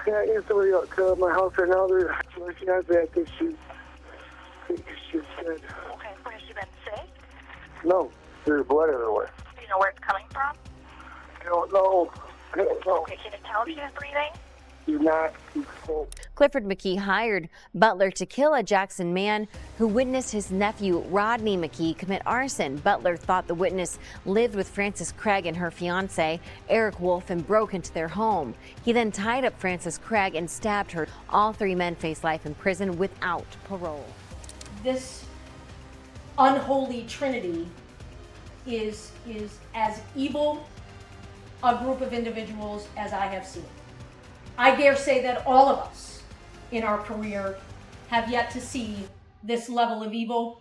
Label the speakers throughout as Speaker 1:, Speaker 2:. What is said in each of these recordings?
Speaker 1: Yeah, instantly to my house right now. My fiance, I think she's dead.
Speaker 2: Okay, so has she been sick?
Speaker 1: No, there's blood everywhere.
Speaker 2: Do you know where it's coming from?
Speaker 1: I don't know.
Speaker 2: Okay, can you tell if she's breathing?
Speaker 1: She's not.
Speaker 3: Clifford McKee hired Butler to kill a Jackson man who witnessed his nephew Rodney McKee commit arson. Butler thought the witness lived with Frances Craig and her fiance, Eric Wolf, and broke into their home. He then tied up Frances Craig and stabbed her. All three men face life in prison without parole.
Speaker 4: This unholy trinity is as evil a group of individuals as I have seen. I dare say that all of us in our career have yet to see this level of evil.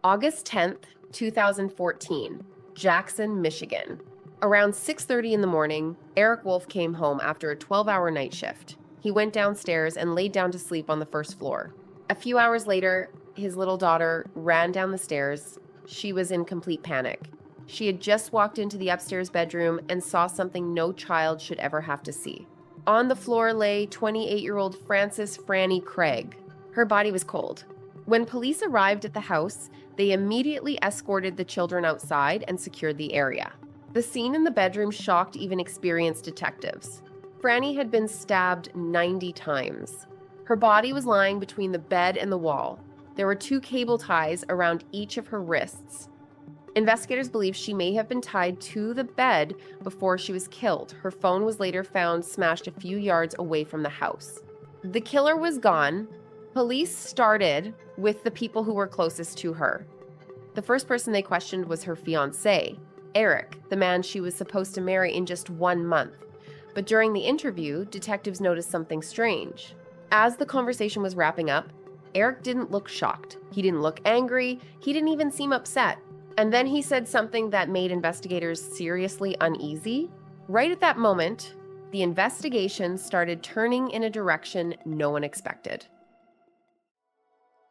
Speaker 5: August 10th, 2014, Jackson, Michigan. Around 6:30 in the morning, Eric Wolf came home after a 12-hour night shift. He went downstairs and laid down to sleep on the first floor. A few hours later, his little daughter ran down the stairs. She was in complete panic. She had just walked into the upstairs bedroom and saw something no child should ever have to see. On the floor lay 28-year-old Frances Franny Craig. Her body was cold. When police arrived at the house, they immediately escorted the children outside and secured the area. The scene in the bedroom shocked even experienced detectives. Franny had been stabbed 90 times. Her body was lying between the bed and the wall. There were 2 cable ties around each of her wrists. Investigators believe she may have been tied to the bed before she was killed. Her phone was later found smashed a few yards away from the house. The killer was gone. Police started with the people who were closest to her. The first person they questioned was her fiancé, Eric, the man she was supposed to marry in just 1 month. But during the interview, detectives noticed something strange. As the conversation was wrapping up, Eric didn't look shocked. He didn't look angry. He didn't even seem upset. And then he said something that made investigators seriously uneasy. Right at that moment, the investigation started turning in a direction no one expected.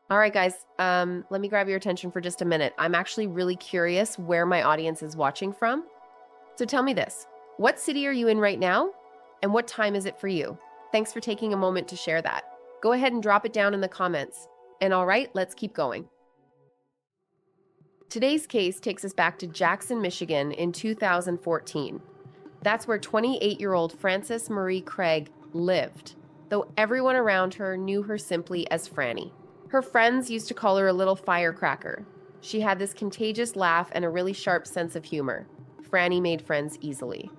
Speaker 5: All right, guys, let me grab your attention for just a minute. I'm actually really curious where my audience is watching from. So tell me this, what city are you in right now? And what time is it for you? Thanks for taking a moment to share that. Go ahead and drop it down in the comments. And all right, let's keep going. Today's case takes us back to Jackson, Michigan in 2014. That's where 28-year-old Frances Marie Craig lived, though everyone around her knew her simply as Franny. Her friends used to call her a little firecracker. She had this contagious laugh and a really sharp sense of humor. Franny made friends easily.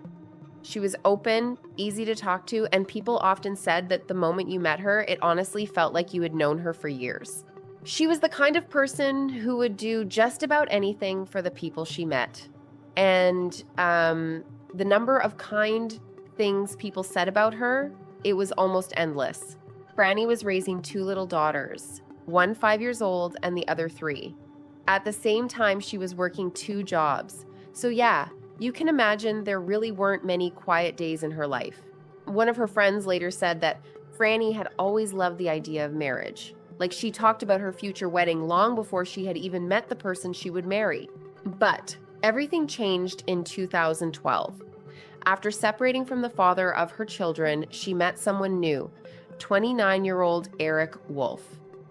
Speaker 5: She was open, easy to talk to, and people often said that the moment you met her, it honestly felt like you had known her for years. She was the kind of person who would do just about anything for the people she met. And the number of kind things people said about her, it was almost endless. Franny was raising 2 little daughters, one 5 years old and the other 3. At the same time, she was working 2 jobs. So yeah, you can imagine there really weren't many quiet days in her life. One of her friends later said that Franny had always loved the idea of marriage. Like, she talked about her future wedding long before she had even met the person she would marry. But everything changed in 2012. After separating from the father of her children, she met someone new, 29-year-old Eric Wolf.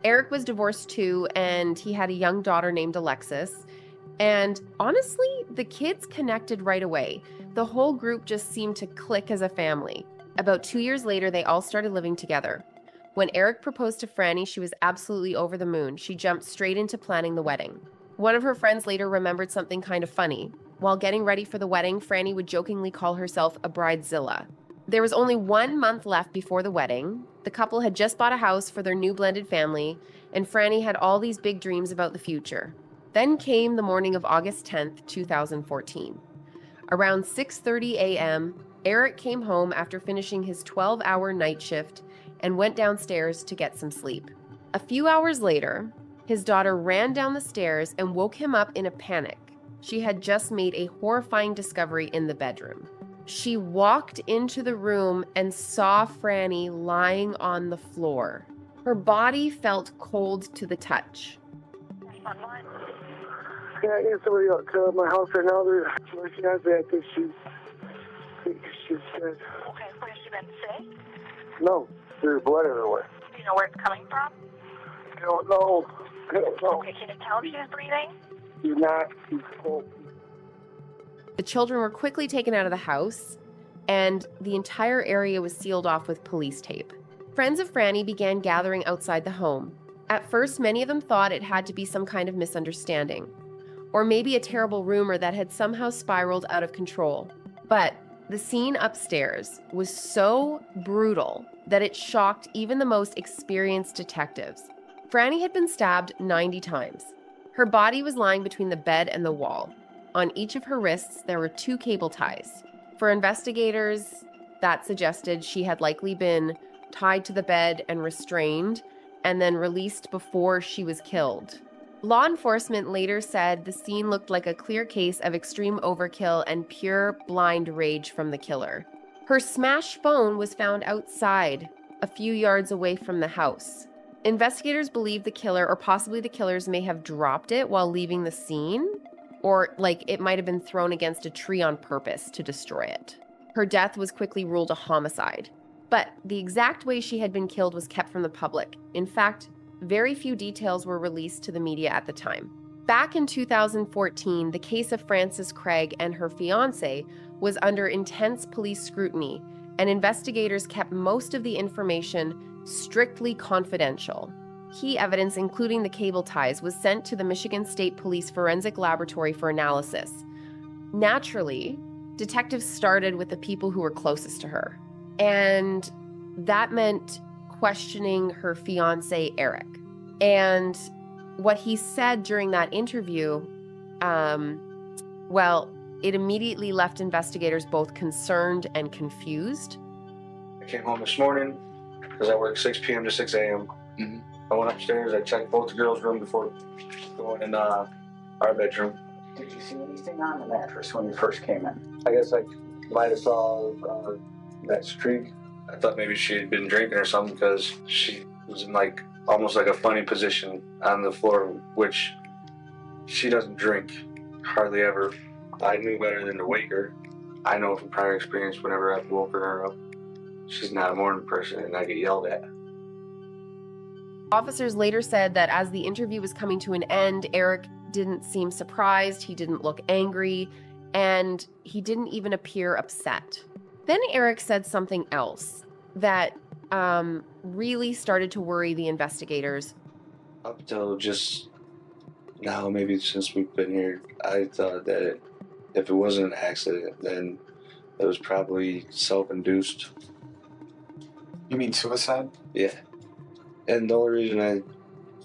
Speaker 5: Eric was divorced too, and he had a young daughter named Alexis. And honestly, the kids connected right away. The whole group just seemed to click as a family. About 2 years later, they all started living together. When Eric proposed to Franny, she was absolutely over the moon. She jumped straight into planning the wedding. One of her friends later remembered something kind of funny. While getting ready for the wedding, Franny would jokingly call herself a bridezilla. There was only 1 month left before the wedding. The couple had just bought a house for their new blended family, and Franny had all these big dreams about the future. Then came the morning of August 10th, 2014. Around 6:30 a.m., Eric came home after finishing his 12-hour night shift and went downstairs to get some sleep. A few hours later, his daughter ran down the stairs and woke him up in a panic. She had just made a horrifying discovery in the bedroom. She walked into the room and saw Franny lying on the floor. Her body felt cold to the touch.
Speaker 1: Yeah, I got somebody at my house right now. They're looking at that. She's dead.
Speaker 2: Okay, where has she been sick?
Speaker 1: No, there's blood everywhere.
Speaker 2: Do you know where it's coming from?
Speaker 1: I don't know. I don't know.
Speaker 2: Okay, can you tell if she's breathing?
Speaker 1: She's not. She's cold.
Speaker 5: The children were quickly taken out of the house, and the entire area was sealed off with police tape. Friends of Franny began gathering outside the home. At first, many of them thought it had to be some kind of misunderstanding, or maybe a terrible rumor that had somehow spiraled out of control. But the scene upstairs was so brutal that it shocked even the most experienced detectives. Franny had been stabbed 90 times. Her body was lying between the bed and the wall. On each of her wrists, there were 2 cable ties. For investigators, that suggested she had likely been tied to the bed and restrained, and then released before she was killed. Law enforcement later said the scene looked like a clear case of extreme overkill and pure blind rage from the killer. Her smashed phone was found outside, a few yards away from the house. Investigators believe the killer, or possibly the killers, may have dropped it while leaving the scene, or like it might have been thrown against a tree on purpose to destroy it. Her death was quickly ruled a homicide, but the exact way she had been killed was kept from the public. In fact, very few details were released to the media at the time. Back in 2014, the case of Frances Craig and her fiancé was under intense police scrutiny, and investigators kept most of the information strictly confidential. Key evidence, including the cable ties, was sent to the Michigan State Police Forensic Laboratory for analysis. Naturally, detectives started with the people who were closest to her, and that meant questioning her fiancé, Eric. And what he said during that interview, it immediately left investigators both concerned and confused.
Speaker 6: I came home this morning because I work 6 p.m. to 6 a.m.
Speaker 7: Mm-hmm.
Speaker 6: I went upstairs, I checked both the girls' room before going in our bedroom.
Speaker 7: Did you see anything on the mattress when you first came in?
Speaker 6: I guess I might have saw that streak. I thought maybe she had been drinking or something because she was in almost like a funny position on the floor, which she doesn't drink hardly ever. I knew better than to wake her. I know from prior experience whenever I've woken her up, she's not a morning person and I get yelled at.
Speaker 5: Officers later said that as the interview was coming to an end, Eric didn't seem surprised, he didn't look angry, and he didn't even appear upset. Then Eric said something else that really started to worry the investigators.
Speaker 6: Up till just now, maybe since we've been here, I thought that if it wasn't an accident, then it was probably self-induced.
Speaker 7: You mean suicide?
Speaker 6: Yeah. And the only reason I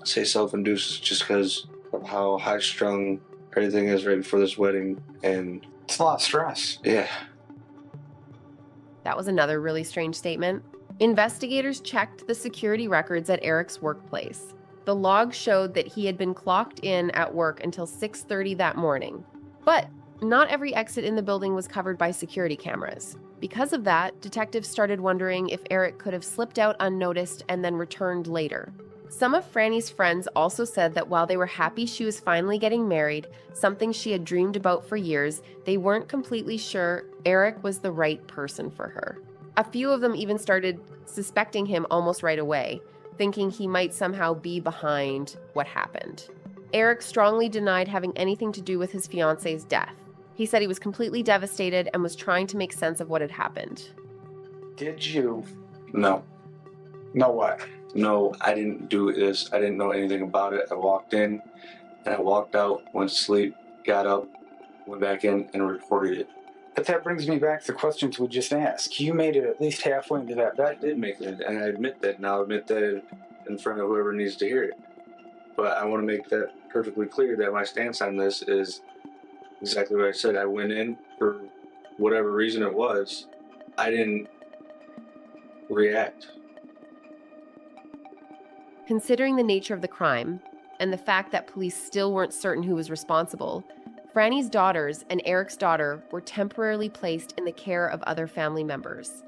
Speaker 6: say self-induced is just because of how high-strung everything is right before this wedding, and
Speaker 7: It's a lot of stress.
Speaker 6: yeah.
Speaker 5: That was another really strange statement. Investigators checked the security records at Eric's workplace. The log showed that he had been clocked in at work until 6:30 that morning. But not every exit in the building was covered by security cameras. Because of that, detectives started wondering if Eric could have slipped out unnoticed and then returned later. Some of Franny's friends also said that while they were happy she was finally getting married, something she had dreamed about for years, they weren't completely sure Eric was the right person for her. A few of them even started suspecting him almost right away, thinking he might somehow be behind what happened. Eric strongly denied having anything to do with his fiance's death. He said he was completely devastated and was trying to make sense of what had happened.
Speaker 7: Did you
Speaker 6: No.
Speaker 7: know what?
Speaker 6: No, I didn't do this. I didn't know anything about it. I walked in and I walked out, went to sleep, got up, went back in and reported it.
Speaker 7: But that brings me back to the questions we just asked. You made it at least halfway into that
Speaker 6: I
Speaker 7: bed.
Speaker 6: did make it, and I admit that, and I'll admit that in front of whoever needs to hear it. But I want to make that perfectly clear that my stance on this is exactly what I said. I went in for whatever reason it was. I didn't react.
Speaker 5: Considering the nature of the crime and the fact that police still weren't certain who was responsible, Franny's daughters and Eric's daughter were temporarily placed in the care of other family members.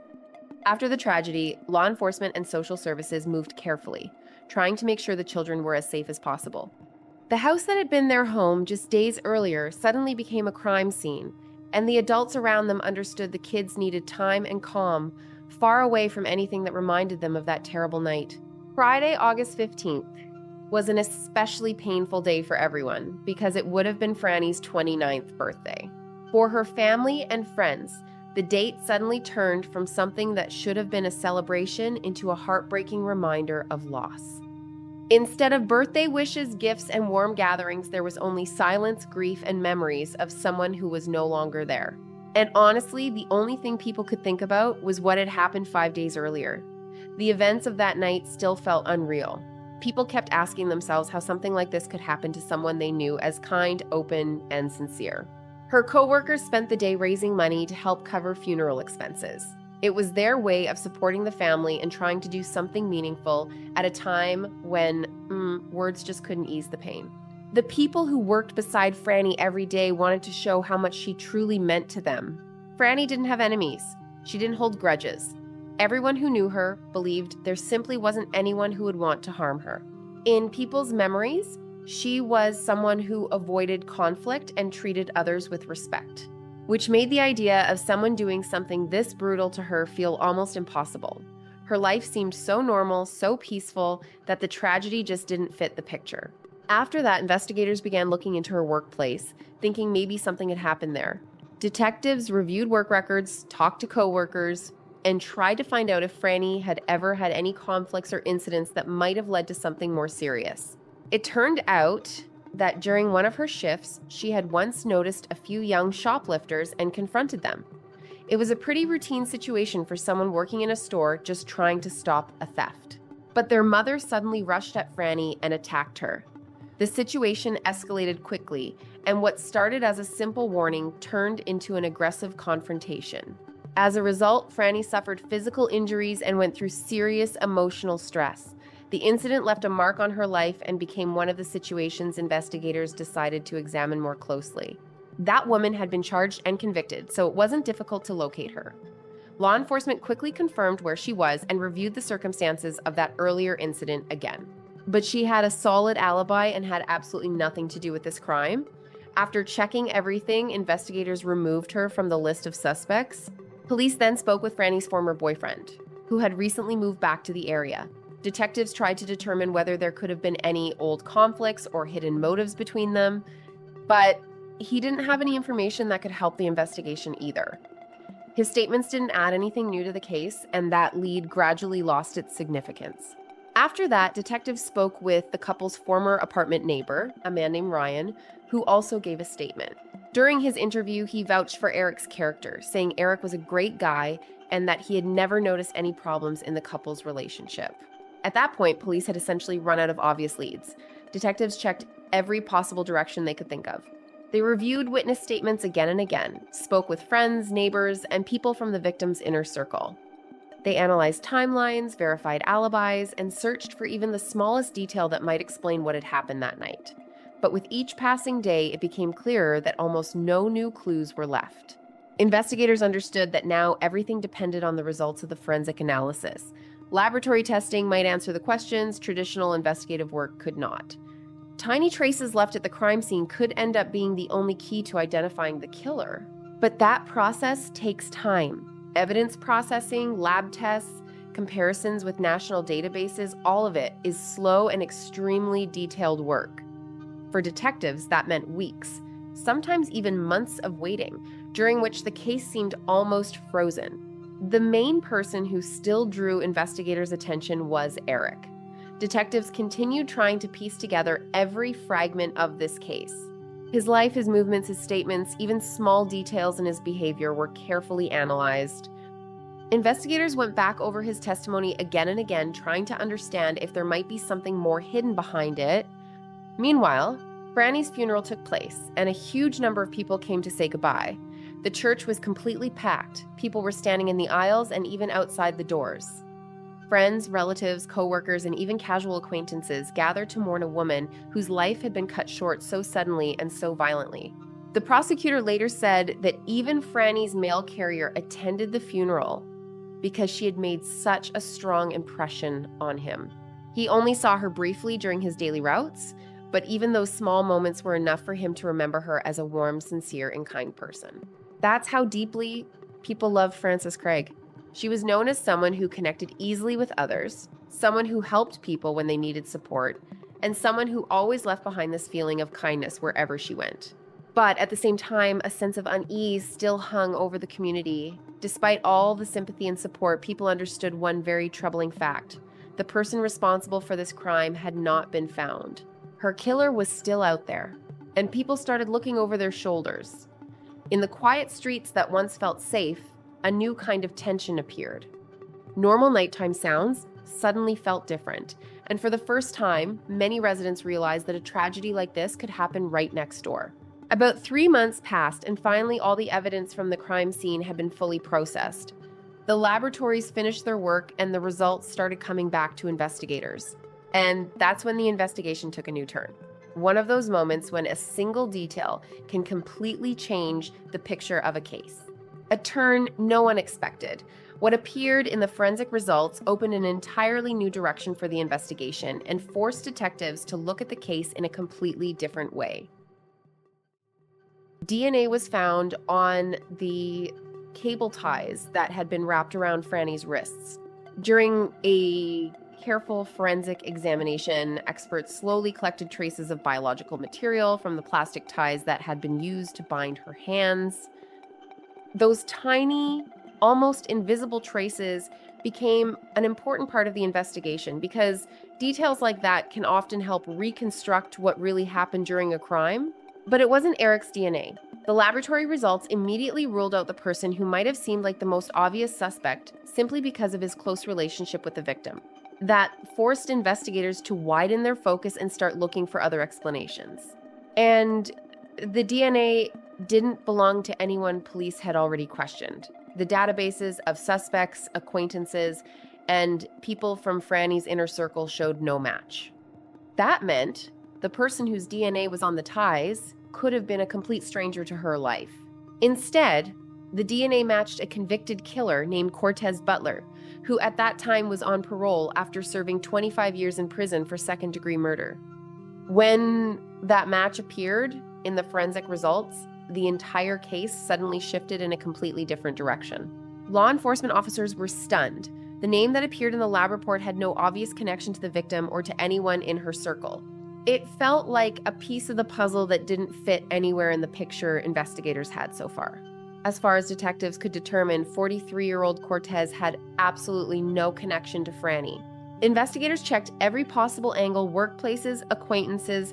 Speaker 5: After the tragedy, law enforcement and social services moved carefully, trying to make sure the children were as safe as possible. The house that had been their home just days earlier suddenly became a crime scene, and the adults around them understood the kids needed time and calm, far away from anything that reminded them of that terrible night. Friday, August 15th, was an especially painful day for everyone because it would have been Franny's 29th birthday. For her family and friends, the date suddenly turned from something that should have been a celebration into a heartbreaking reminder of loss. Instead of birthday wishes, gifts, and warm gatherings, there was only silence, grief, and memories of someone who was no longer there. And honestly, the only thing people could think about was what had happened 5 days earlier. The events of that night still felt unreal. People kept asking themselves how something like this could happen to someone they knew as kind, open, and sincere. Her co-workers spent the day raising money to help cover funeral expenses. It was their way of supporting the family and trying to do something meaningful at a time when words just couldn't ease the pain. The people who worked beside Franny every day wanted to show how much she truly meant to them. Franny didn't have enemies. She didn't hold grudges. Everyone who knew her believed there simply wasn't anyone who would want to harm her. In people's memories, she was someone who avoided conflict and treated others with respect, which made the idea of someone doing something this brutal to her feel almost impossible. Her life seemed so normal, so peaceful, that the tragedy just didn't fit the picture. After that, investigators began looking into her workplace, thinking maybe something had happened there. Detectives reviewed work records, talked to coworkers, and tried to find out if Franny had ever had any conflicts or incidents that might have led to something more serious. It turned out that during one of her shifts, she had once noticed a few young shoplifters and confronted them. It was a pretty routine situation for someone working in a store just trying to stop a theft. But their mother suddenly rushed at Franny and attacked her. The situation escalated quickly, and what started as a simple warning turned into an aggressive confrontation. As a result, Franny suffered physical injuries and went through serious emotional stress. The incident left a mark on her life and became one of the situations investigators decided to examine more closely. That woman had been charged and convicted, so it wasn't difficult to locate her. Law enforcement quickly confirmed where she was and reviewed the circumstances of that earlier incident again. But she had a solid alibi and had absolutely nothing to do with this crime. After checking everything, investigators removed her from the list of suspects. Police then spoke with Franny's former boyfriend, who had recently moved back to the area. Detectives tried to determine whether there could have been any old conflicts or hidden motives between them, but he didn't have any information that could help the investigation either. His statements didn't add anything new to the case, and that lead gradually lost its significance. After that, detectives spoke with the couple's former apartment neighbor, a man named Ryan, who also gave a statement. During his interview, he vouched for Eric's character, saying Eric was a great guy and that he had never noticed any problems in the couple's relationship. At that point, police had essentially run out of obvious leads. Detectives checked every possible direction they could think of. They reviewed witness statements again and again, spoke with friends, neighbors, and people from the victim's inner circle. They analyzed timelines, verified alibis, and searched for even the smallest detail that might explain what had happened that night. But with each passing day, it became clearer that almost no new clues were left. Investigators understood that now everything depended on the results of the forensic analysis. Laboratory testing might answer the questions, traditional investigative work could not. Tiny traces left at the crime scene could end up being the only key to identifying the killer. But that process takes time. Evidence processing, lab tests, comparisons with national databases, all of it is slow and extremely detailed work. For detectives, that meant weeks, sometimes even months of waiting, during which the case seemed almost frozen. The main person who still drew investigators' attention was Eric. Detectives continued trying to piece together every fragment of this case. His life, his movements, his statements, even small details in his behavior were carefully analyzed. Investigators went back over his testimony again and again, trying to understand if there might be something more hidden behind it. Meanwhile, Franny's funeral took place, and a huge number of people came to say goodbye. The church was completely packed. People were standing in the aisles and even outside the doors. Friends, relatives, co-workers, and even casual acquaintances gathered to mourn a woman whose life had been cut short so suddenly and so violently. The prosecutor later said that even Franny's mail carrier attended the funeral because she had made such a strong impression on him. He only saw her briefly during his daily routes, but even those small moments were enough for him to remember her as a warm, sincere, and kind person. That's how deeply people loved Frances Craig. She was known as someone who connected easily with others, someone who helped people when they needed support, and someone who always left behind this feeling of kindness wherever she went. But at the same time, a sense of unease still hung over the community. Despite all the sympathy and support, people understood one very troubling fact. The person responsible for this crime had not been found. Her killer was still out there, and people started looking over their shoulders. In the quiet streets that once felt safe, a new kind of tension appeared. Normal nighttime sounds suddenly felt different, and for the first time, many residents realized that a tragedy like this could happen right next door. About 3 months passed, and finally all the evidence from the crime scene had been fully processed. The laboratories finished their work, and the results started coming back to investigators. And that's when the investigation took a new turn. One of those moments when a single detail can completely change the picture of a case. A turn no one expected. What appeared in the forensic results opened an entirely new direction for the investigation and forced detectives to look at the case in a completely different way. DNA was found on the cable ties that had been wrapped around Franny's wrists. During a careful forensic examination, experts slowly collected traces of biological material from the plastic ties that had been used to bind her hands. Those tiny, almost invisible traces became an important part of the investigation because details like that can often help reconstruct what really happened during a crime. But it wasn't Eric's DNA. The laboratory results immediately ruled out the person who might have seemed like the most obvious suspect simply because of his close relationship with the victim. That forced investigators to widen their focus and start looking for other explanations. And the DNA didn't belong to anyone police had already questioned. The databases of suspects, acquaintances, and people from Franny's inner circle showed no match. That meant the person whose DNA was on the ties could have been a complete stranger to her life. Instead, the DNA matched a convicted killer named Cortez Butler, who at that time was on parole after serving 25 years in prison for second-degree murder. When that match appeared in the forensic results, the entire case suddenly shifted in a completely different direction. Law enforcement officers were stunned. The name that appeared in the lab report had no obvious connection to the victim or to anyone in her circle. It felt like a piece of the puzzle that didn't fit anywhere in the picture investigators had so far. As far as detectives could determine, 43-year-old Cortez had absolutely no connection to Franny. Investigators checked every possible angle: workplaces, acquaintances,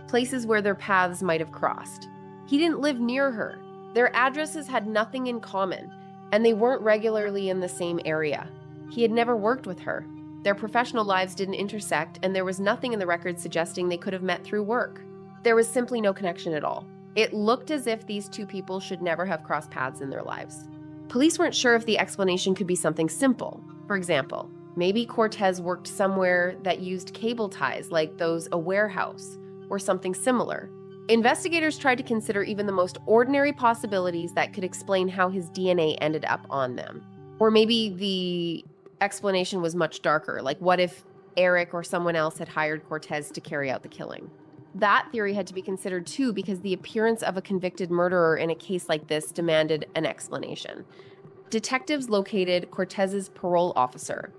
Speaker 5: places where their paths might have crossed. He didn't live near her. Their addresses had nothing in common, and they weren't regularly in the same area. He had never worked with her. Their professional lives didn't intersect, and there was nothing in the records suggesting they could have met through work. There was simply no connection at all. It looked as if these two people should never have crossed paths in their lives. Police weren't sure if the explanation could be something simple. For example, maybe Cortez worked somewhere that used cable ties, like those a warehouse, or something similar. Investigators tried to consider even the most ordinary possibilities that could explain how his DNA ended up on them. Or maybe the explanation was much darker, like what if Eric or someone else had hired Cortez to carry out the killing? That theory had to be considered too, because the appearance of a convicted murderer in a case like this demanded an explanation. Detectives located Cortez's parole officer.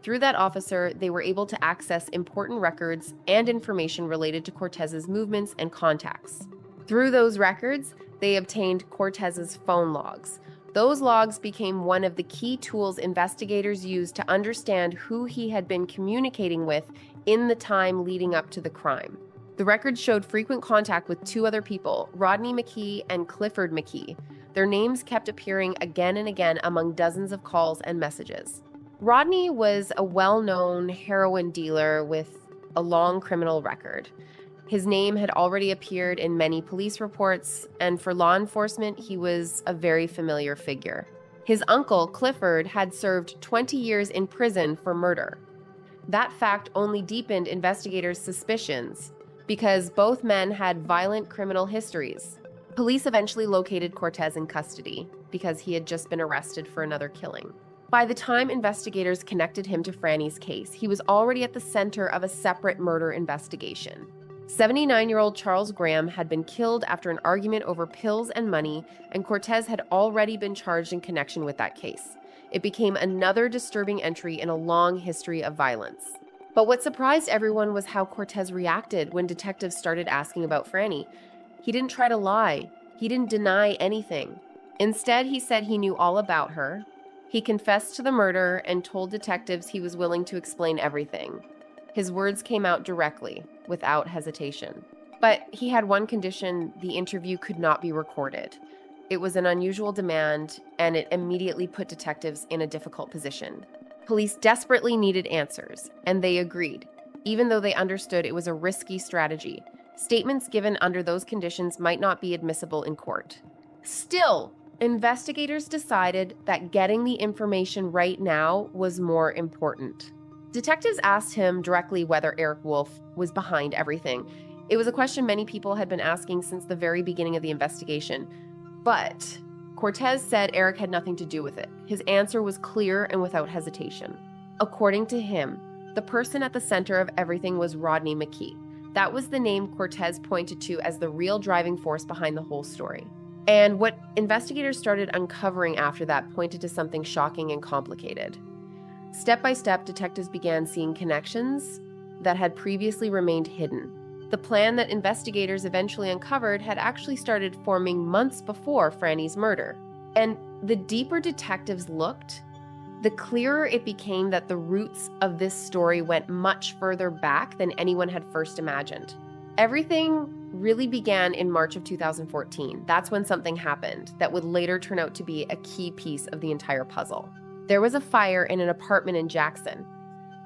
Speaker 5: Through that officer, they were able to access important records and information related to Cortez's movements and contacts. Through those records, they obtained Cortez's phone logs. Those logs became one of the key tools investigators used to understand who he had been communicating with in the time leading up to the crime. The records showed frequent contact with two other people, Rodney McKee and Clifford McKee. Their names kept appearing again and again among dozens of calls and messages. Rodney was a well-known heroin dealer with a long criminal record. His name had already appeared in many police reports, and for law enforcement, he was a very familiar figure. His uncle, Clifford, had served 20 years in prison for murder. That fact only deepened investigators' suspicions, because both men had violent criminal histories. Police eventually located Cortez in custody, because he had just been arrested for another killing. By the time investigators connected him to Franny's case, he was already at the center of a separate murder investigation. 79-year-old Charles Graham had been killed after an argument over pills and money, and Cortez had already been charged in connection with that case. It became another disturbing entry in a long history of violence. But what surprised everyone was how Cortez reacted when detectives started asking about Franny. He didn't try to lie. He didn't deny anything. Instead, he said he knew all about her. He confessed to the murder and told detectives he was willing to explain everything. His words came out directly, without hesitation. But he had one condition: the interview could not be recorded. It was an unusual demand, and it immediately put detectives in a difficult position. Police desperately needed answers, and they agreed, even though they understood it was a risky strategy. Statements given under those conditions might not be admissible in court. Still, investigators decided that getting the information right now was more important. Detectives asked him directly whether Eric Wolf was behind everything. It was a question many people had been asking since the very beginning of the investigation. But Cortez said Eric had nothing to do with it. His answer was clear and without hesitation. According to him, the person at the center of everything was Rodney McKee. That was the name Cortez pointed to as the real driving force behind the whole story. And what investigators started uncovering after that pointed to something shocking and complicated. Step by step, detectives began seeing connections that had previously remained hidden. The plan that investigators eventually uncovered had actually started forming months before Franny's murder. And the deeper detectives looked, the clearer it became that the roots of this story went much further back than anyone had first imagined. Everything really began in March of 2014. That's when something happened that would later turn out to be a key piece of the entire puzzle. There was a fire in an apartment in Jackson.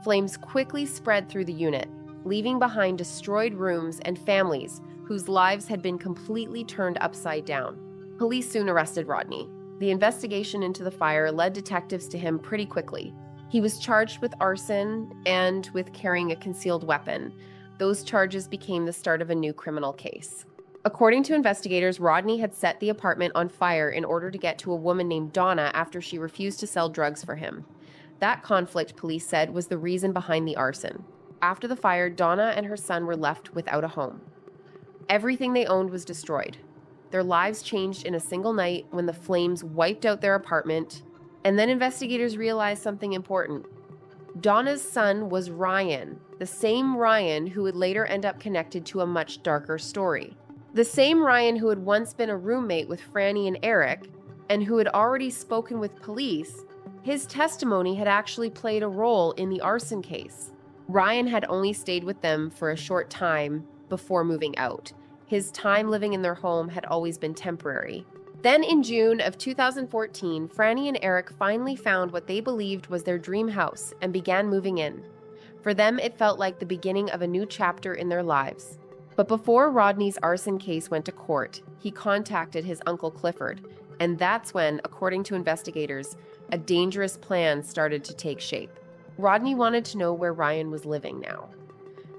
Speaker 5: Flames quickly spread through the unit, leaving behind destroyed rooms and families whose lives had been completely turned upside down. Police soon arrested Rodney. The investigation into the fire led detectives to him pretty quickly. He was charged with arson and with carrying a concealed weapon. Those charges became the start of a new criminal case. According to investigators, Rodney had set the apartment on fire in order to get to a woman named Donna after she refused to sell drugs for him. That conflict, police said, was the reason behind the arson. After the fire, Donna and her son were left without a home. Everything they owned was destroyed. Their lives changed in a single night when the flames wiped out their apartment. And then investigators realized something important. Donna's son was Ryan, the same Ryan who would later end up connected to a much darker story. The same Ryan who had once been a roommate with Franny and Eric, and who had already spoken with police. His testimony had actually played a role in the arson case. Ryan had only stayed with them for a short time before moving out. His time living in their home had always been temporary. Then in June of 2014, Franny and Eric finally found what they believed was their dream house and began moving in. For them, it felt like the beginning of a new chapter in their lives. But before Rodney's arson case went to court, he contacted his uncle Clifford, and that's when, according to investigators, a dangerous plan started to take shape. Rodney wanted to know where Ryan was living now.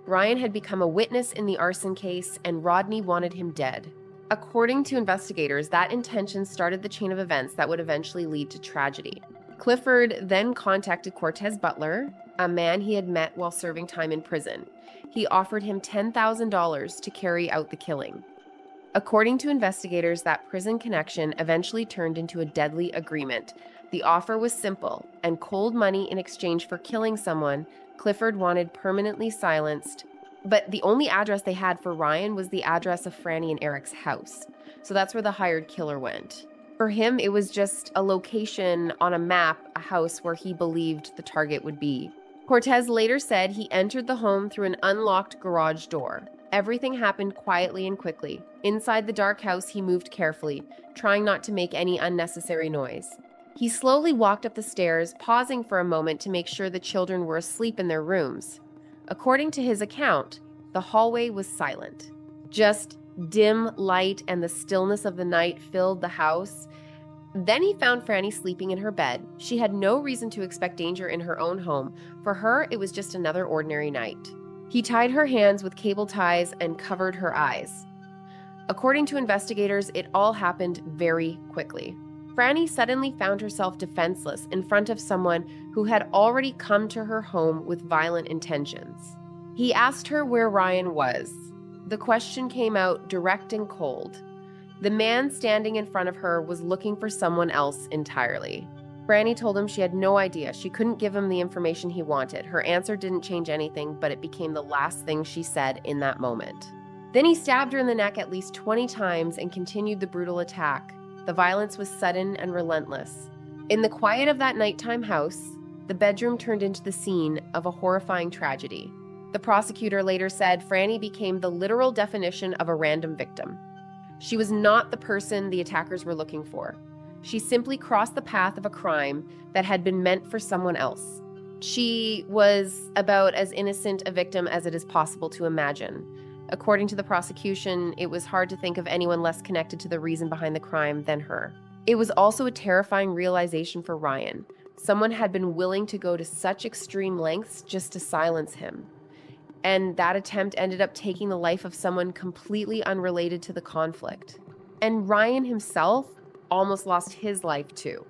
Speaker 5: Ryan had become a witness in the arson case, and Rodney wanted him dead. According to investigators, that intention started the chain of events that would eventually lead to tragedy. Clifford then contacted Cortez Butler, a man he had met while serving time in prison. He offered him $10,000 to carry out the killing. According to investigators, that prison connection eventually turned into a deadly agreement. The offer was simple, and cold money in exchange for killing someone Clifford wanted permanently silenced. But the only address they had for Ryan was the address of Franny and Eric's house. So that's where the hired killer went. For him, it was just a location on a map, a house where he believed the target would be. Cortez later said he entered the home through an unlocked garage door. Everything happened quietly and quickly. Inside the dark house, he moved carefully, trying not to make any unnecessary noise. He slowly walked up the stairs, pausing for a moment to make sure the children were asleep in their rooms. According to his account, the hallway was silent. Just dim light and the stillness of the night filled the house. Then he found Franny sleeping in her bed. She had no reason to expect danger in her own home. For her, it was just another ordinary night. He tied her hands with cable ties and covered her eyes. According to investigators, it all happened very quickly. Franny suddenly found herself defenseless in front of someone who had already come to her home with violent intentions. He asked her where Ryan was. the question came out direct and cold. The man standing in front of her was looking for someone else entirely. Franny told him she had no idea. She couldn't give him the information he wanted. Her answer didn't change anything, but it became the last thing she said in that moment. Then he stabbed her in the neck at least 20 times and continued the brutal attack. The violence was sudden and relentless. In the quiet of that nighttime house, the bedroom turned into the scene of a horrifying tragedy. The prosecutor later said Franny became the literal definition of a random victim. She was not the person the attackers were looking for. She simply crossed the path of a crime that had been meant for someone else. She was about as innocent a victim as it is possible to imagine. According to the prosecution, it was hard to think of anyone less connected to the reason behind the crime than her. It was also a terrifying realization for Ryan. Someone had been willing to go to such extreme lengths just to silence him. And that attempt ended up taking the life of someone completely unrelated to the conflict. And Ryan himself almost lost his life too.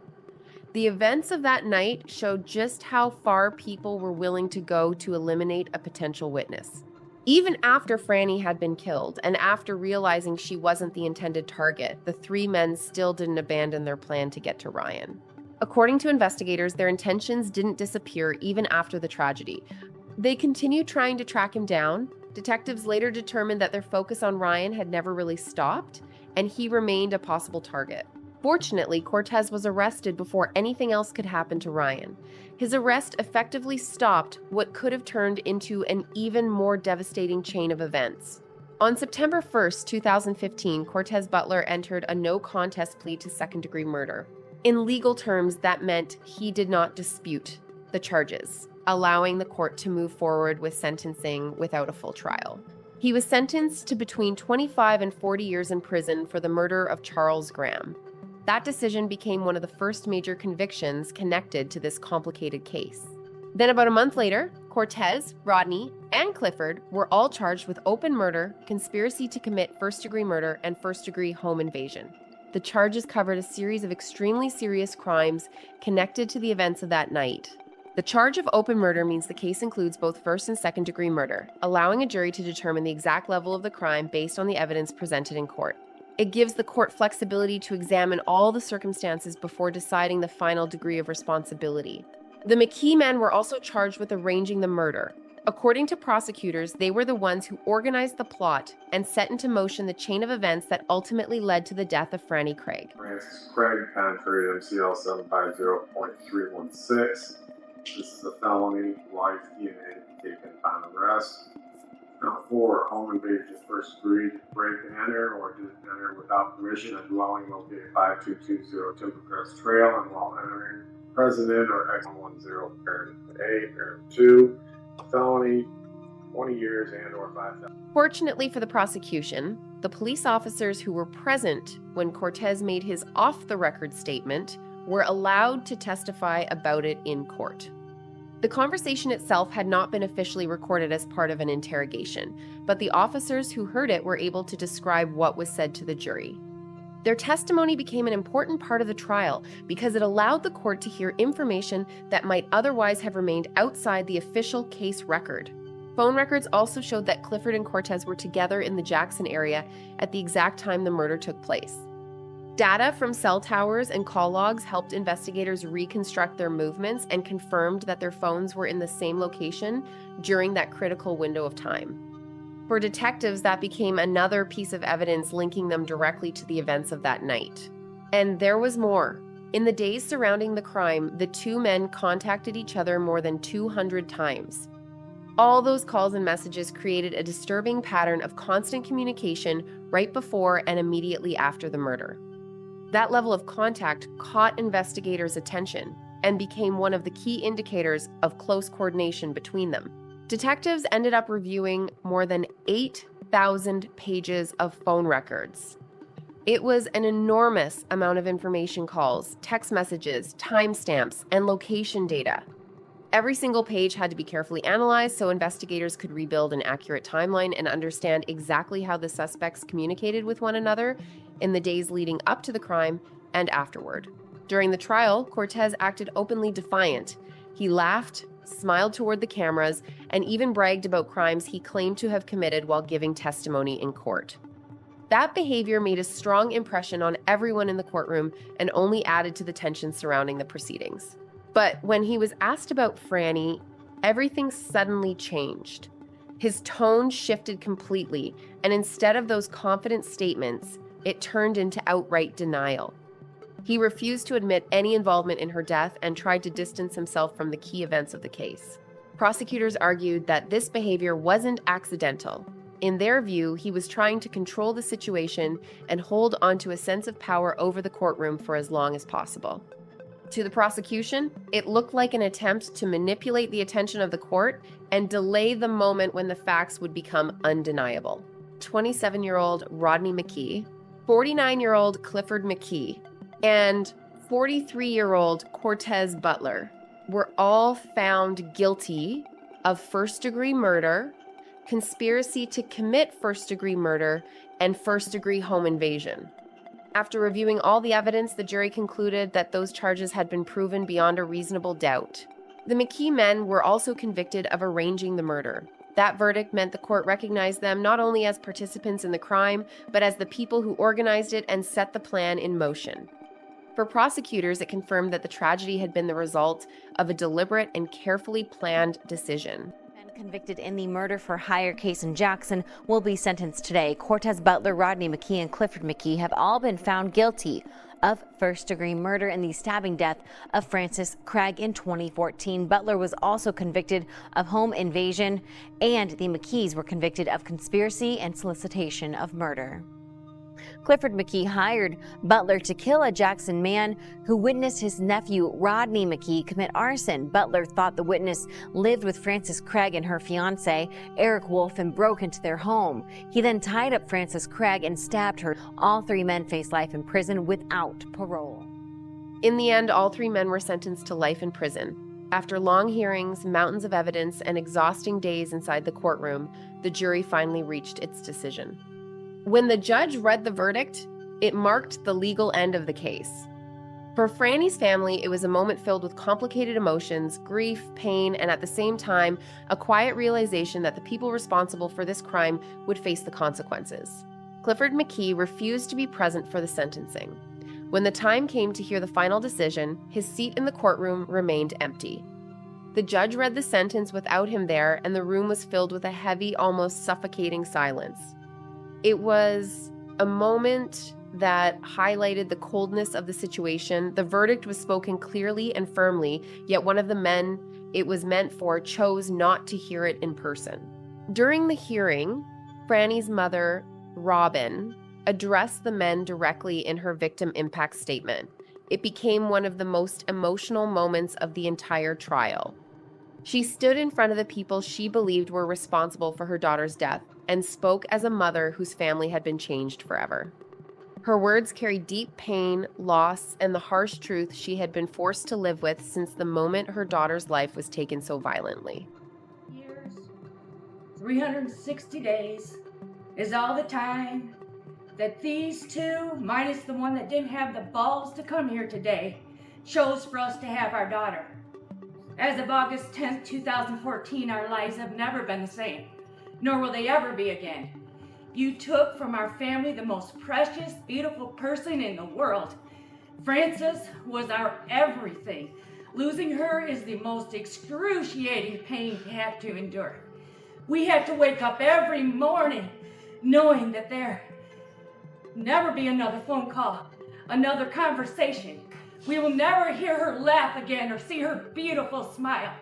Speaker 5: The events of that night showed just how far people were willing to go to eliminate a potential witness. Even after Franny had been killed, and after realizing she wasn't the intended target, the three men still didn't abandon their plan to get to Ryan. According to investigators, their intentions didn't disappear even after the tragedy. They continued trying to track him down. Detectives later determined that their focus on Ryan had never really stopped, and he remained a possible target. Fortunately, Cortez was arrested before anything else could happen to Ryan. His arrest effectively stopped what could have turned into an even more devastating chain of events. On September 1st, 2015, Cortez Butler entered a no-contest plea to second-degree murder. In legal terms, that meant he did not dispute the charges, allowing the court to move forward with sentencing without a full trial. He was sentenced to between 25 and 40 years in prison for the murder of Charles Graham. That decision became one of the first major convictions connected to this complicated case. Then about a month later, Cortez, Rodney, and Clifford were all charged with open murder, conspiracy to commit first-degree murder, and first-degree home invasion. The charges covered a series of extremely serious crimes connected to the events of that night. The charge of open murder means the case includes both first and second-degree murder, allowing a jury to determine the exact level of the crime based on the evidence presented in court. It gives the court flexibility to examine all the circumstances before deciding the final degree of responsibility. The McKee men were also charged with arranging the murder. According to prosecutors, they were the ones who organized the plot and set into motion the chain of events that ultimately led to the death of Franny Craig.
Speaker 8: Francis Craig, contrary to MCL 750.316. This is a felony, life DNA taken upon arrest. Now, 4, home invasion, first degree, break and enter, or to enter without permission a dwelling located 5220 Timbercrest Trail, and while entering, President or X10 Parent A, Parent 2, felony, 20 years and or 5,000.
Speaker 5: Fortunately for the prosecution, the police officers who were present when Cortez made his off-the-record statement were allowed to testify about it in court. The conversation itself had not been officially recorded as part of an interrogation, but the officers who heard it were able to describe what was said to the jury. Their testimony became an important part of the trial because it allowed the court to hear information that might otherwise have remained outside the official case record. Phone records also showed that Clifford and Cortez were together in the Jackson area at the exact time the murder took place. Data from cell towers and call logs helped investigators reconstruct their movements and confirmed that their phones were in the same location during that critical window of time. For detectives, that became another piece of evidence linking them directly to the events of that night. And there was more. In the days surrounding the crime, the two men contacted each other more than 200 times. All those calls and messages created a disturbing pattern of constant communication right before and immediately after the murder. That level of contact caught investigators' attention and became one of the key indicators of close coordination between them. Detectives ended up reviewing more than 8,000 pages of phone records. It was an enormous amount of information calls, text messages, timestamps, and location data. Every single page had to be carefully analyzed so investigators could rebuild an accurate timeline and understand exactly how the suspects communicated with one another in the days leading up to the crime and afterward. During the trial, Cortez acted openly defiant. He laughed, smiled toward the cameras, and even bragged about crimes he claimed to have committed while giving testimony in court. That behavior made a strong impression on everyone in the courtroom and only added to the tension surrounding the proceedings. But when he was asked about Franny, everything suddenly changed. His tone shifted completely, and instead of those confident statements, it turned into outright denial. He refused to admit any involvement in her death and tried to distance himself from the key events of the case. Prosecutors argued that this behavior wasn't accidental. In their view, he was trying to control the situation and hold onto a sense of power over the courtroom for as long as possible. To the prosecution, it looked like an attempt to manipulate the attention of the court and delay the moment when the facts would become undeniable. 27-year-old Rodney McKee, 49-year-old Clifford McKee, and 43-year-old Cortez Butler were all found guilty of first-degree murder, conspiracy to commit first-degree murder, and first-degree home invasion. After reviewing all the evidence, the jury concluded that those charges had been proven beyond a reasonable doubt. The McKee men were also convicted of arranging the murder. That verdict meant the court recognized them not only as participants in the crime, but as the people who organized it and set the plan in motion. For prosecutors, it confirmed that the tragedy had been the result of a deliberate and carefully planned decision.
Speaker 3: Convicted in the murder-for-hire case in Jackson will be sentenced today. Cortez Butler, Rodney McKee, and Clifford McKee have all been found guilty of first-degree murder in the stabbing death of Frances Craig in 2014. Butler was also convicted of home invasion, and the McKees were convicted of conspiracy and solicitation of murder. Clifford McKee hired Butler to kill a Jackson man who witnessed his nephew Rodney McKee commit arson. Butler thought the witness lived with Frances Craig and her fiancé, Eric Wolf, and broke into their home. He then tied up Frances Craig and stabbed her. All three men face life in prison without parole.
Speaker 5: In the end, all three men were sentenced to life in prison. After long hearings, mountains of evidence, and exhausting days inside the courtroom, the jury finally reached its decision. When the judge read the verdict, it marked the legal end of the case. For Franny's family, it was a moment filled with complicated emotions, grief, pain, and at the same time, a quiet realization that the people responsible for this crime would face the consequences. Clifford McKee refused to be present for the sentencing. When the time came to hear the final decision, his seat in the courtroom remained empty. The judge read the sentence without him there, and the room was filled with a heavy, almost suffocating silence. It was a moment that highlighted the coldness of the situation. The verdict was spoken clearly and firmly, yet one of the men it was meant for chose not to hear it in person. During the hearing, Franny's mother, Robin, addressed the men directly in her victim impact statement. It became one of the most emotional moments of the entire trial. She stood in front of the people she believed were responsible for her daughter's death and spoke as a mother whose family had been changed forever. Her words carried deep pain, loss, and the harsh truth she had been forced to live with since the moment her daughter's life was taken so violently.
Speaker 9: Years, 360 days is all the time that these two, minus the one that didn't have the balls to come here today, chose for us to have our daughter. As of August 10th, 2014, our lives have never been the same, nor will they ever be again. You took from our family the most precious, beautiful person in the world. Frances was our everything. Losing her is the most excruciating pain to have to endure. We had to wake up every morning knowing that there never be another phone call, another conversation. We will never hear her laugh again or see her beautiful smile.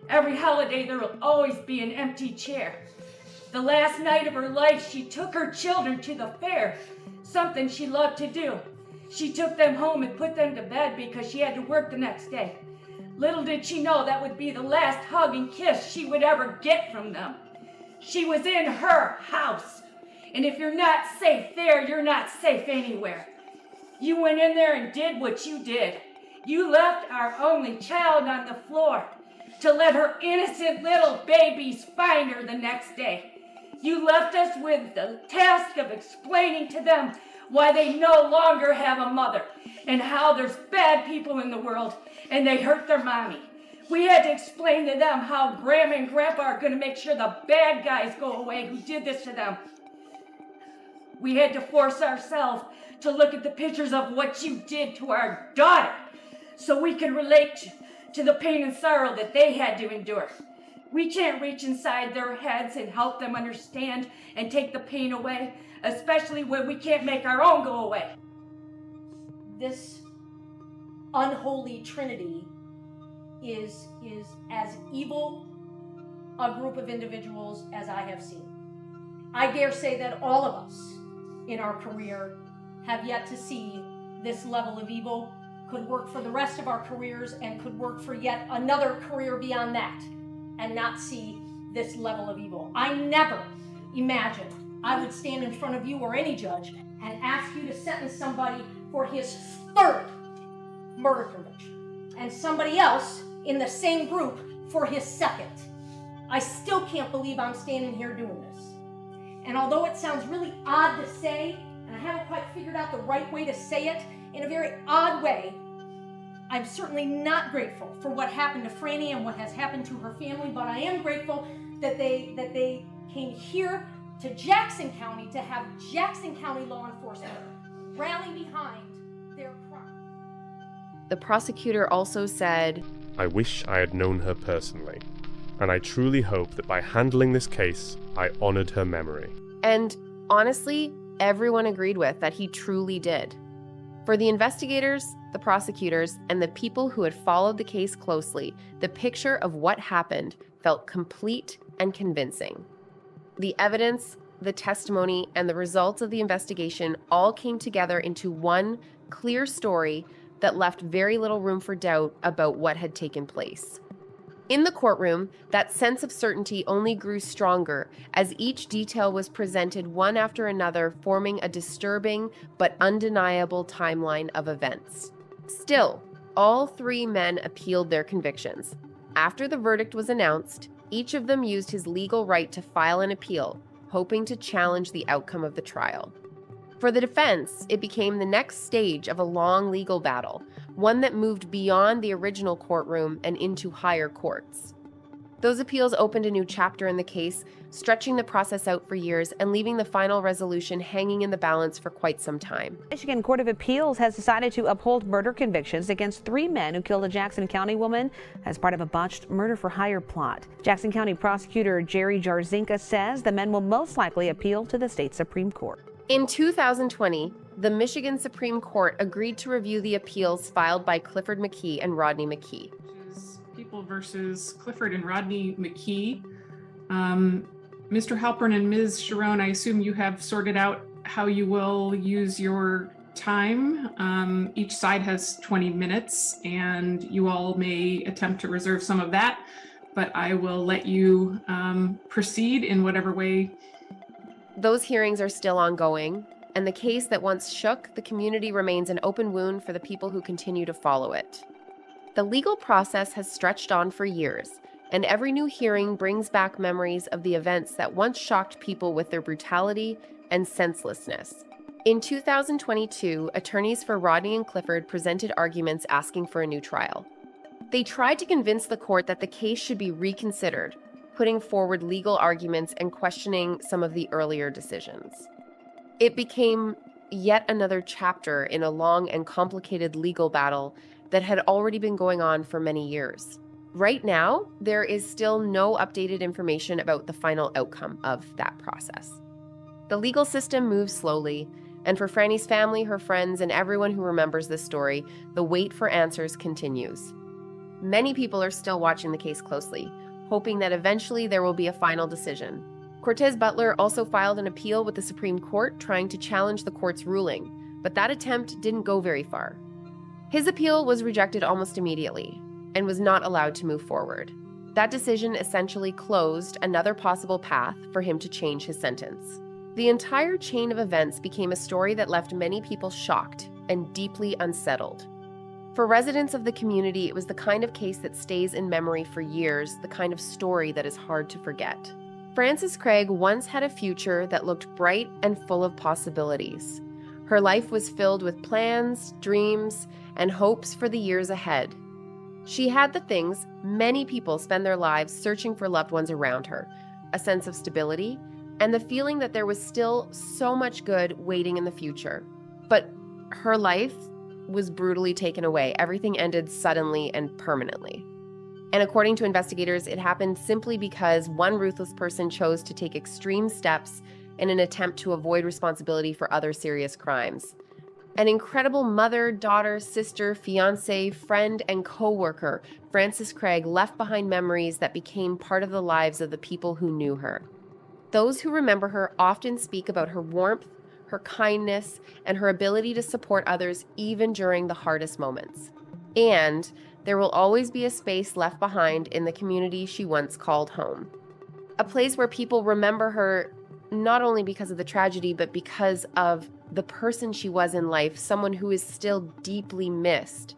Speaker 9: Every holiday there will always be an empty chair. The last night of her life, she took her children to the fair, something she loved to do. She took them home and put them to bed because she had to work the next day. Little did she know that would be the last hug and kiss she would ever get from them. She was in her house. And if you're not safe there, you're not safe anywhere. You went in there and did what you did. You left our only child on the floor to let her innocent little babies find her the next day. You left us with the task of explaining to them why they no longer have a mother and how there's bad people in the world and they hurt their mommy. We had to explain to them how Grandma and Grandpa are going to make sure the bad guys go away who did this to them. We had to force ourselves to look at the pictures of what you did to our daughter so we can relate to the pain and sorrow that they had to endure. We can't reach inside their heads and help them understand and take the pain away, especially when we can't make our own go away.
Speaker 4: This unholy trinity is as evil a group of individuals as I have seen. I dare say that all of us in our career have yet to see this level of evil, could work for the rest of our careers and could work for yet another career beyond that and not see this level of evil. I never imagined I would stand in front of you or any judge and ask you to sentence somebody for his third murder conviction and somebody else in the same group for his second. I still can't believe I'm standing here doing this. And although it sounds really odd to say, and I haven't quite figured out the right way to say it, in a very odd way, I'm certainly not grateful for what happened to Franny and what has happened to her family, but I am grateful that they came here to Jackson County to have Jackson County law enforcement rally behind their crime.
Speaker 5: The prosecutor also said,
Speaker 10: I wish I had known her personally, and I truly hope that by handling this case, I honored her memory.
Speaker 5: And honestly, everyone agreed with that he truly did. For the investigators, the prosecutors, and the people who had followed the case closely, the picture of what happened felt complete and convincing. The evidence, the testimony, and the results of the investigation all came together into one clear story that left very little room for doubt about what had taken place. In the courtroom, that sense of certainty only grew stronger as each detail was presented one after another, forming a disturbing but undeniable timeline of events. Still, all three men appealed their convictions. After the verdict was announced, each of them used his legal right to file an appeal, hoping to challenge the outcome of the trial. For the defense, it became the next stage of a long legal battle, one that moved beyond the original courtroom and into higher courts. Those appeals opened a new chapter in the case, stretching the process out for years and leaving the final resolution hanging in the balance for quite some time.
Speaker 11: Michigan Court of Appeals has decided to uphold murder convictions against 3 men who killed a Jackson County woman as part of a botched murder-for-hire plot. Jackson County prosecutor Jerry Jarzinka says the men will most likely appeal to the state Supreme Court.
Speaker 5: In 2020, the Michigan Supreme Court agreed to review the appeals filed by Clifford McKee and Rodney McKee.
Speaker 12: People versus Clifford and Rodney McKee. Mr. Halpern and Ms. Sharon, I assume you have sorted out how you will use your time. Each side has 20 minutes, and you all may attempt to reserve some of that, but I will let you proceed in whatever way.
Speaker 5: Those hearings are still ongoing, and the case that once shook the community remains an open wound for the people who continue to follow it. The legal process has stretched on for years, and every new hearing brings back memories of the events that once shocked people with their brutality and senselessness. In 2022, attorneys for Rodney and Clifford presented arguments asking for a new trial. They tried to convince the court that the case should be reconsidered, putting forward legal arguments and questioning some of the earlier decisions. It became yet another chapter in a long and complicated legal battle that had already been going on for many years. Right now, there is still no updated information about the final outcome of that process. The legal system moves slowly, and for Franny's family, her friends, and everyone who remembers this story, the wait for answers continues. Many people are still watching the case closely, hoping that eventually there will be a final decision. Cortez Butler also filed an appeal with the Supreme Court trying to challenge the court's ruling, but that attempt didn't go very far. His appeal was rejected almost immediately and was not allowed to move forward. That decision essentially closed another possible path for him to change his sentence. The entire chain of events became a story that left many people shocked and deeply unsettled. For residents of the community, it was the kind of case that stays in memory for years, the kind of story that is hard to forget. Frances Craig once had a future that looked bright and full of possibilities. Her life was filled with plans, dreams, and hopes for the years ahead. She had the things many people spend their lives searching for loved ones around her, a sense of stability, and the feeling that there was still so much good waiting in the future. But her life was brutally taken away. Everything ended suddenly and permanently. And according to investigators, it happened simply because one ruthless person chose to take extreme steps in an attempt to avoid responsibility for other serious crimes. An incredible mother, daughter, sister, fiance, friend, and co-worker, Frances Craig left behind memories that became part of the lives of the people who knew her. Those who remember her often speak about her warmth, her kindness, and her ability to support others even during the hardest moments. And there will always be a space left behind in the community she once called home. A place where people remember her not only because of the tragedy, but because of the person she was in life, someone who is still deeply missed.